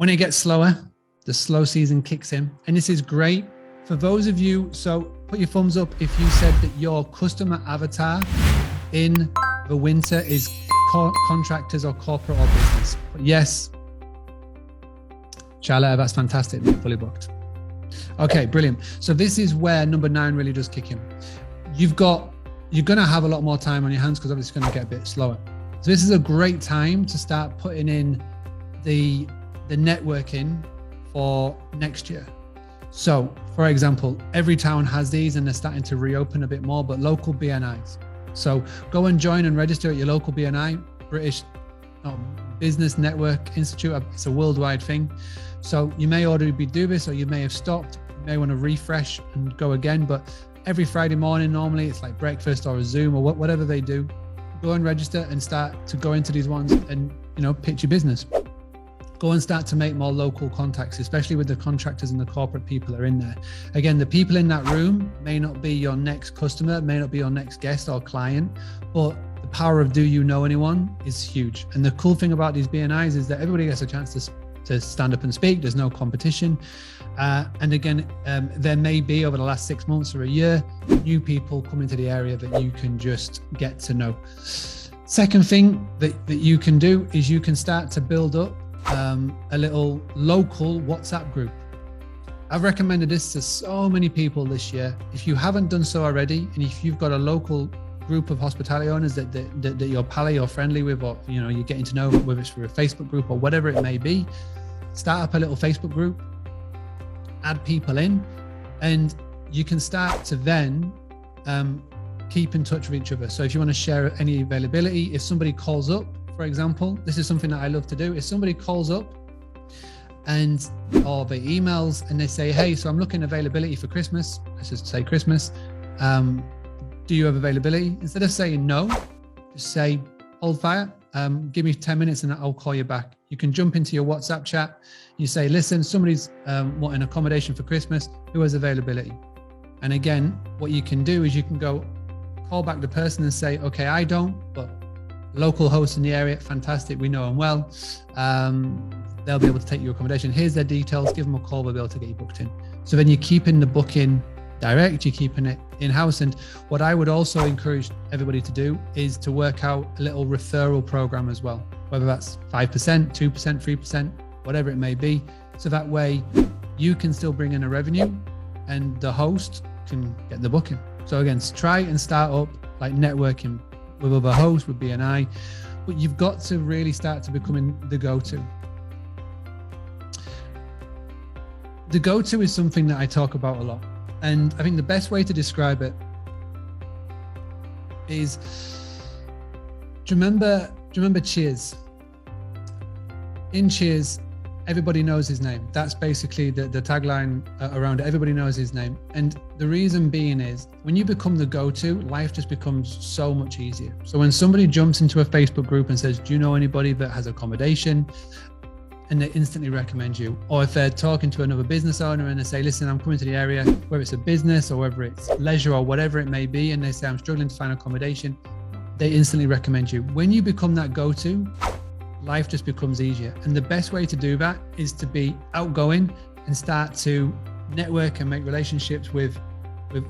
When it gets slower, the slow season kicks in. And this is great for those of you. So put your thumbs up if you said that your customer avatar in the winter is contractors or corporate or business. But yes, Charlotte, that's fantastic. Fully booked. Okay, brilliant. So this is where number 9 really does kick in. You're going to have a lot more time on your hands because obviously it's going to get a bit slower. So this is a great time to start putting in the networking for next year. So for example, every town has these and they're starting to reopen a bit more, but local BNIs. So go and join and register at your local BNI, British Business Network Institute. It's a worldwide thing. So you may already be doing this or you may have stopped. You may want to refresh and go again, but every Friday morning, normally it's like breakfast or a Zoom or whatever they do. Go and register and start to go into these ones and, pitch your business. Go and start to make more local contacts, especially with the contractors and the corporate people that are in there. Again, the people in that room may not be your next customer, may not be your next guest or client, but the power of do you know anyone is huge. And the cool thing about these BNIs is that everybody gets a chance to stand up and speak. There's no competition. And again, there may be over the last 6 months or a year, new people come into the area that you can just get to know. Second thing that you can do is you can start to build up a little local WhatsApp group. I've recommended this to so many people this year. If you haven't done so already, and if you've got a local group of hospitality owners that you're pally or friendly with, or you're getting to know, whether it's through a Facebook group or whatever it may be, start up a little Facebook group, add people in, and you can start to then keep in touch with each other. So if you want to share any availability, if somebody calls up, for example, this is something that I love to do. If somebody calls up or they emails and they say, hey, so I'm looking availability for Christmas. Let's just say Christmas. Do you have availability? Instead of saying no, just say, hold fire. Give me 10 minutes and I'll call you back. You can jump into your WhatsApp chat. You say, listen, somebody's wanting accommodation for Christmas. Who has availability? And again, what you can do is you can go call back the person and say, okay, I don't, but local hosts in the area, fantastic. We know them well. They'll be able to take your accommodation. Here's their details. Give them a call. We'll be able to get you booked in. So then you're keeping the booking direct, you're keeping it in-house. And what I would also encourage everybody to do is to work out a little referral program as well, whether that's 5%, 2%, 3%, whatever it may be. So that way you can still bring in a revenue and the host can get the booking. So again, try and start up like networking with other hosts, with BNI, but you've got to really start to becoming the go-to. The go-to is something that I talk about a lot. And I think the best way to describe it is, do you remember Cheers? In Cheers, everybody knows his name. That's basically the tagline around it. Everybody knows his name. And the reason being is when you become the go-to, life just becomes so much easier. So when somebody jumps into a Facebook group and says, do you know anybody that has accommodation? And they instantly recommend you. Or if they're talking to another business owner and they say, listen, I'm coming to the area, whether it's a business or whether it's leisure or whatever it may be, and they say, I'm struggling to find accommodation, they instantly recommend you. When you become that go-to, life just becomes easier. And the best way to do that is to be outgoing and start to network and make relationships with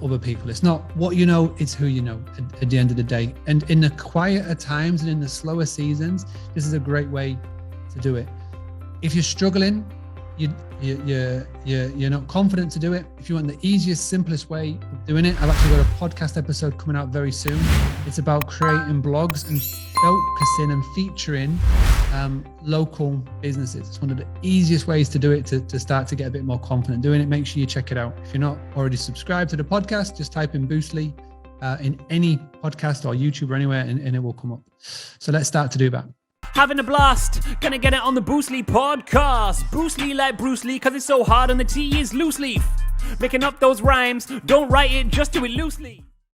other people. It's not what you know, it's who you know at the end of the day. And in the quieter times and in the slower seasons, this is a great way to do it. If you're struggling, you're not confident to do it, if you want the easiest, simplest way of doing it, I've actually got a podcast episode coming out very soon. It's about creating blogs and focusing and featuring local businesses. It's one of the easiest ways to do it to start to get a bit more confident doing it. Make sure you check it out. If you're not already subscribed to the podcast, just type in Boostly in any podcast or YouTube or anywhere and it will come up. So let's start to do that. Having a blast, gonna get it on the Boostly podcast. Boostly like Bruce Lee, cause it's so hard and the T is loose leaf. Making up those rhymes, don't write it, just do it loosely.